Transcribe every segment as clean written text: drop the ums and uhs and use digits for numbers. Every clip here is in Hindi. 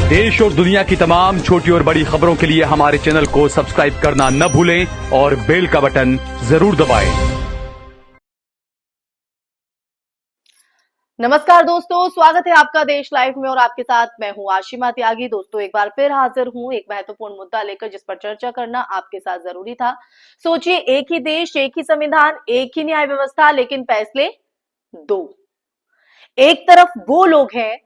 देश और दुनिया की तमाम छोटी और बड़ी खबरों के लिए हमारे चैनल को सब्सक्राइब करना न भूलें और बेल का बटन जरूर दबाएं। नमस्कार दोस्तों, स्वागत है आपका देश लाइव में और आपके साथ मैं हूं आशिमा त्यागी। दोस्तों एक बार फिर हाजिर हूं एक महत्वपूर्ण मुद्दा लेकर जिस पर चर्चा करना आपके साथ जरूरी था। सोचिए, एक ही देश, एक ही संविधान, एक ही न्याय व्यवस्था, लेकिन फैसले दो। एक तरफ वो लोग हैं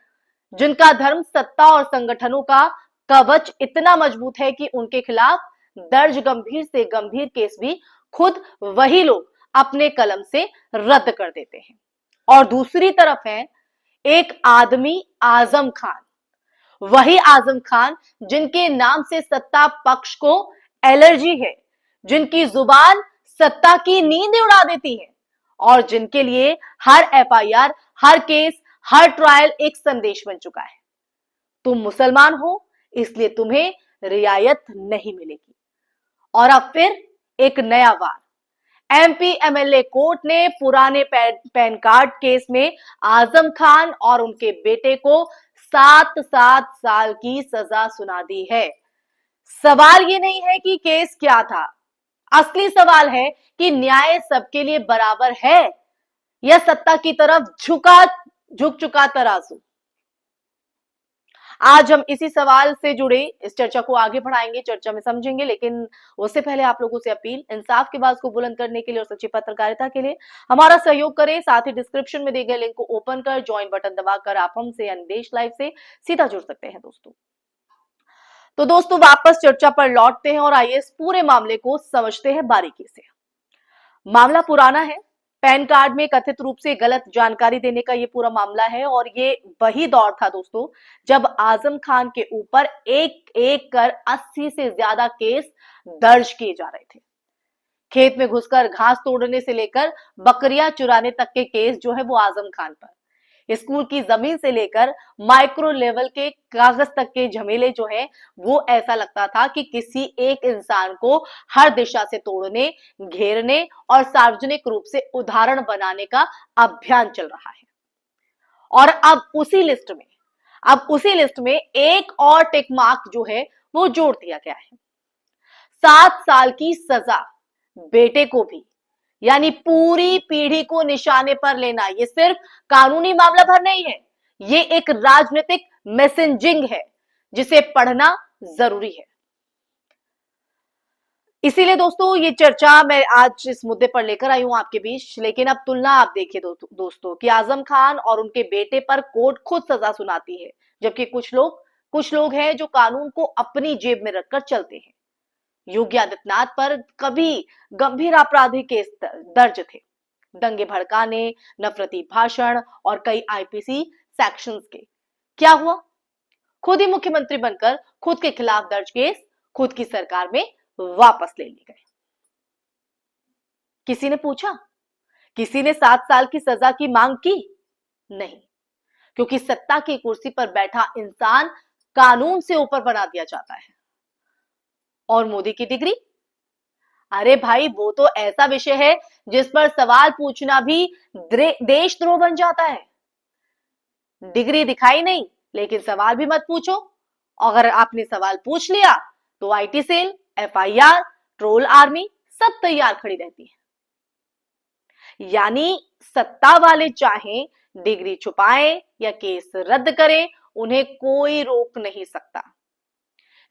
जिनका धर्म, सत्ता और संगठनों का कवच इतना मजबूत है कि उनके खिलाफ दर्ज गंभीर से गंभीर केस भी खुद वही लोग अपने कलम से रद्द कर देते हैं। और दूसरी तरफ है एक आदमी, आजम खान। वही आजम खान जिनके नाम से सत्ता पक्ष को एलर्जी है, जिनकी जुबान सत्ता की नींद उड़ा देती है और जिनके लिए हर एफआईआर, हर केस, हर ट्रायल एक संदेश बन चुका है। तुम मुसलमान हो इसलिए तुम्हें रियायत नहीं मिलेगी। और अब फिर एक नया वार। एमपी एमएलए कोर्ट ने पुराने पैन कार्ड केस में आजम खान और उनके बेटे को 7-7 साल की सजा सुना दी है। सवाल ये नहीं है कि केस क्या था, असली सवाल है कि न्याय सबके लिए बराबर है या सत्ता की तरफ झुक चुका तराजू। आज हम इसी सवाल से जुड़े इस चर्चा को आगे बढ़ाएंगे, चर्चा में समझेंगे, लेकिन उससे पहले आप लोगों से अपील, इंसाफ की आवाज को बुलंद करने के लिए और सच्ची पत्रकारिता के लिए हमारा सहयोग करें। साथ ही डिस्क्रिप्शन में दिए गए लिंक को ओपन कर ज्वाइन बटन दबाकर आप हमसे यानी देश लाइव से सीधा जुड़ सकते हैं दोस्तों। तो दोस्तों वापस चर्चा पर लौटते हैं और आइए इस पूरे मामले को समझते हैं बारीकी से। मामला पुराना है, पैन कार्ड में कथित रूप से गलत जानकारी देने का ये पूरा मामला है और ये वही दौर था दोस्तों जब आजम खान के ऊपर एक एक कर 80 से ज्यादा केस दर्ज किए जा रहे थे। खेत में घुसकर घास तोड़ने से लेकर बकरियां चुराने तक के केस जो है वो आजम खान पर, स्कूल की जमीन से लेकर माइक्रो लेवल के कागज तक के झमेले जो है वो ऐसा लगता था कि किसी एक इंसान को हर दिशा से तोड़ने, घेरने और सार्वजनिक रूप से उदाहरण बनाने का अभियान चल रहा है। और अब उसी लिस्ट में एक और टिक मार्क जो है वो जोड़ दिया गया है। 7 साल की सजा बेटे को भी, यानी पूरी पीढ़ी को निशाने पर लेना। ये सिर्फ कानूनी मामला भर नहीं है, ये एक राजनीतिक मैसेजिंग है जिसे पढ़ना जरूरी है। इसीलिए दोस्तों ये चर्चा मैं आज इस मुद्दे पर लेकर आई हूं आपके बीच। लेकिन अब तुलना आप देखिए दोस्तों कि आजम खान और उनके बेटे पर कोर्ट खुद सजा सुनाती है, जबकि कुछ लोग हैं जो कानून को अपनी जेब में रखकर चलते हैं। योगी आदित्यनाथ पर कभी गंभीर आपराधिक केस दर्ज थे, दंगे भड़काने, नफरती भाषण और कई आईपीसी सेक्शंस के। क्या हुआ? खुद ही मुख्यमंत्री बनकर खुद के खिलाफ दर्ज केस खुद की सरकार में वापस ले लिए गए। किसी ने पूछा? किसी ने 7 साल की सजा की मांग की? नहीं, क्योंकि सत्ता की कुर्सी पर बैठा इंसान कानून से ऊपर बना दिया जाता है। और मोदी की डिग्री? अरे भाई, वो तो ऐसा विषय है जिस पर सवाल पूछना भी देशद्रोह बन जाता है। डिग्री दिखाई नहीं, लेकिन सवाल भी मत पूछो। अगर आपने सवाल पूछ लिया तो IT cell, FIR, troll army सब तैयार खड़ी रहती है। यानी सत्ता वाले चाहें डिग्री छुपाएं या केस रद्द करें, उन्हें कोई रोक नहीं सकता।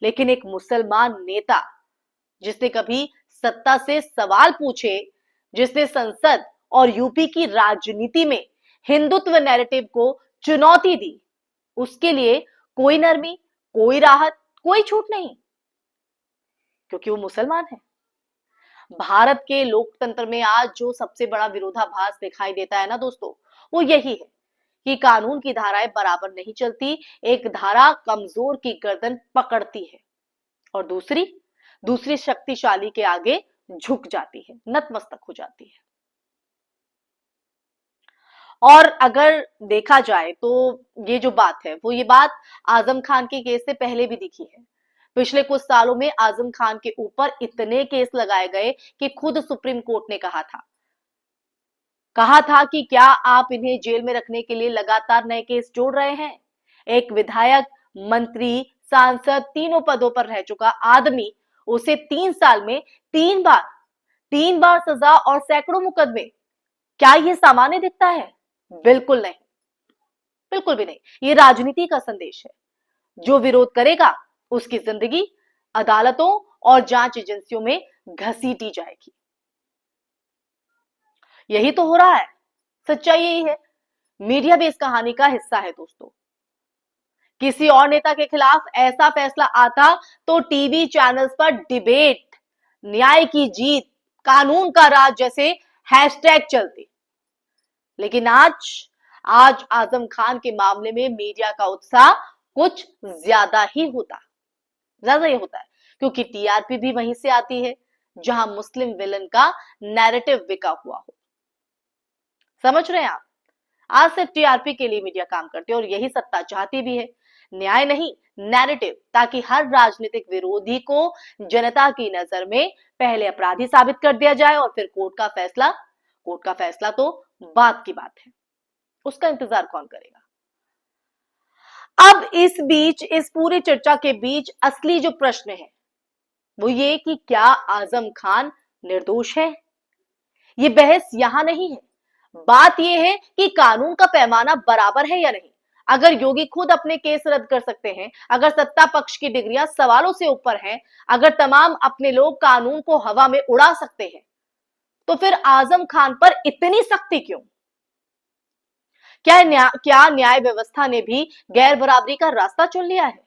लेकिन एक मुसलमान नेता जिसने कभी सत्ता से सवाल पूछे, जिसने संसद और यूपी की राजनीति में हिंदुत्व नैरेटिव को चुनौती दी, उसके लिए कोई नरमी, कोई राहत, कोई छूट नहीं, क्योंकि वो मुसलमान है। भारत के लोकतंत्र में आज जो सबसे बड़ा विरोधाभास दिखाई देता है ना दोस्तों, वो यही है कि कानून की धाराएं बराबर नहीं चलती। एक धारा कमजोर की गर्दन पकड़ती है और दूसरी शक्तिशाली के आगे झुक जाती है, नतमस्तक हो जाती है। और अगर देखा जाए तो ये जो बात है वो ये बात आजम खान के केस से पहले भी दिखी है। पिछले कुछ सालों में आजम खान के ऊपर इतने केस लगाए गए कि खुद सुप्रीम कोर्ट ने कहा था कि क्या आप इन्हें जेल में रखने के लिए लगातार नए केस जोड़ रहे हैं। एक विधायक मंत्री, सांसद, तीनों पदों पर रह चुका आदमी, उसे 3 साल में 3 बार सजा और सैकड़ों मुकदमे, क्या यह सामान्य दिखता है? बिल्कुल नहीं, बिल्कुल भी नहीं। ये राजनीति का संदेश है। जो विरोध करेगा उसकी जिंदगी अदालतों और जांच एजेंसियों में घसीटी जाएगी। यही तो हो रहा है, सच्चाई यही है। मीडिया भी इस कहानी का हिस्सा है दोस्तों। किसी और नेता के खिलाफ ऐसा फैसला आता तो टीवी चैनल्स पर डिबेट, न्याय की जीत, कानून का राज जैसे हैशटैग चलते। लेकिन आज आजम खान के मामले में मीडिया का उत्साह कुछ ज्यादा ही होता है, क्योंकि टीआरपी भी वहीं से आती है जहां मुस्लिम विलन का नैरेटिव बिका हुआ हो। समझ रहे हैं आप? आज सिर्फ टीआरपी के लिए मीडिया काम करती है और यही सत्ता चाहती भी है। न्याय नहीं, नैरेटिव, ताकि हर राजनीतिक विरोधी को जनता की नजर में पहले अपराधी साबित कर दिया जाए और फिर कोर्ट का फैसला तो बात की बात है, उसका इंतजार कौन करेगा। अब इस पूरी चर्चा के बीच असली जो प्रश्न है वो ये कि क्या आजम खान निर्दोष है? ये बहस यहां नहीं है। बात यह है कि कानून का पैमाना बराबर है या नहीं। अगर योगी खुद अपने केस रद्द कर सकते हैं, अगर सत्ता पक्ष की डिग्रियां सवालों से ऊपर हैं, अगर तमाम अपने लोग कानून को हवा में उड़ा सकते हैं, तो फिर आजम खान पर इतनी सख्ती क्यों? क्या न्याय व्यवस्था ने भी गैर बराबरी का रास्ता चुन लिया है?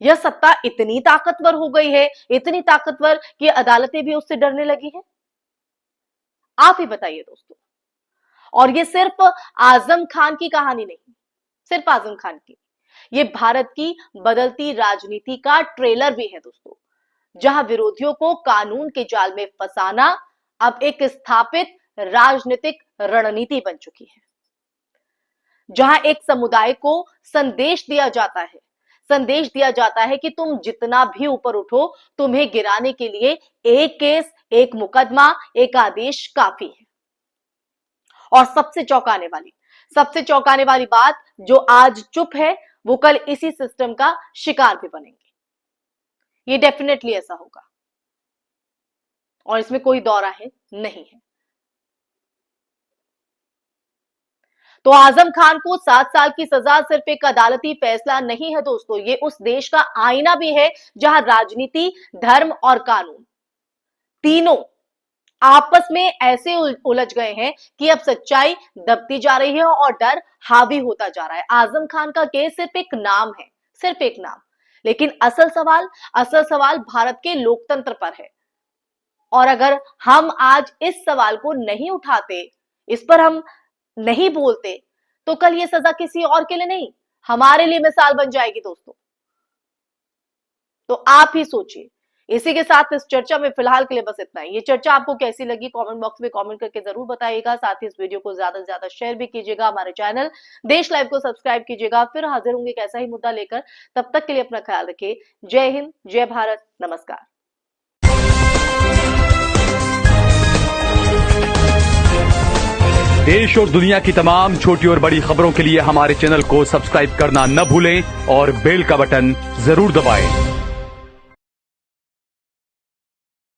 यह सत्ता इतनी ताकतवर हो गई है, इतनी ताकतवर कि अदालतें भी उससे डरने लगी हैं? आप ही बताइए दोस्तों। और ये सिर्फ आजम खान की कहानी नहीं, सिर्फ आजम खान की, ये भारत की बदलती राजनीति का ट्रेलर भी है दोस्तों, जहां विरोधियों को कानून के जाल में फंसाना अब एक स्थापित राजनीतिक रणनीति बन चुकी है। जहां एक समुदाय को संदेश दिया जाता है कि तुम जितना भी ऊपर उठो, तुम्हें गिराने के लिए एक केस, एक मुकदमा, एक आदेश काफी है। और सबसे चौंकाने वाली बात, जो आज चुप है वो कल इसी सिस्टम का शिकार भी बनेंगे। ये डेफिनेटली ऐसा होगा और इसमें कोई दौरा है नहीं है। तो आजम खान को 7 साल की सजा सिर्फ एक अदालती फैसला नहीं है दोस्तों, ये उस देश का आईना भी है जहां राजनीति, धर्म और कानून तीनों आपस में ऐसे उलझ गए हैं कि अब सच्चाई दबती जा रही है और डर हावी होता जा रहा है। आजम खान का केस सिर्फ एक नाम है, सिर्फ एक नाम, लेकिन असल सवाल भारत के लोकतंत्र पर है। और अगर हम आज इस सवाल को नहीं उठाते, इस पर हम नहीं बोलते, तो कल ये सजा किसी और के लिए नहीं, हमारे लिए मिसाल बन जाएगी दोस्तों। तो आप ही सोचिए। इसी के साथ इस चर्चा में फिलहाल के लिए बस इतना ही। ये चर्चा आपको कैसी लगी कमेंट बॉक्स में कमेंट करके जरूर बताइएगा। साथ ही इस वीडियो को ज्यादा से ज्यादा शेयर भी कीजिएगा। हमारे चैनल देश लाइव को सब्सक्राइब कीजिएगा। फिर हाजिर होंगे एक ऐसा ही मुद्दा लेकर। तब तक के लिए अपना ख्याल रखिए। जय हिंद, जय भारत, नमस्कार। देश और दुनिया की तमाम छोटी और बड़ी खबरों के लिए हमारे चैनल को सब्सक्राइब करना न भूलें और बेल का बटन जरूर दबाएं।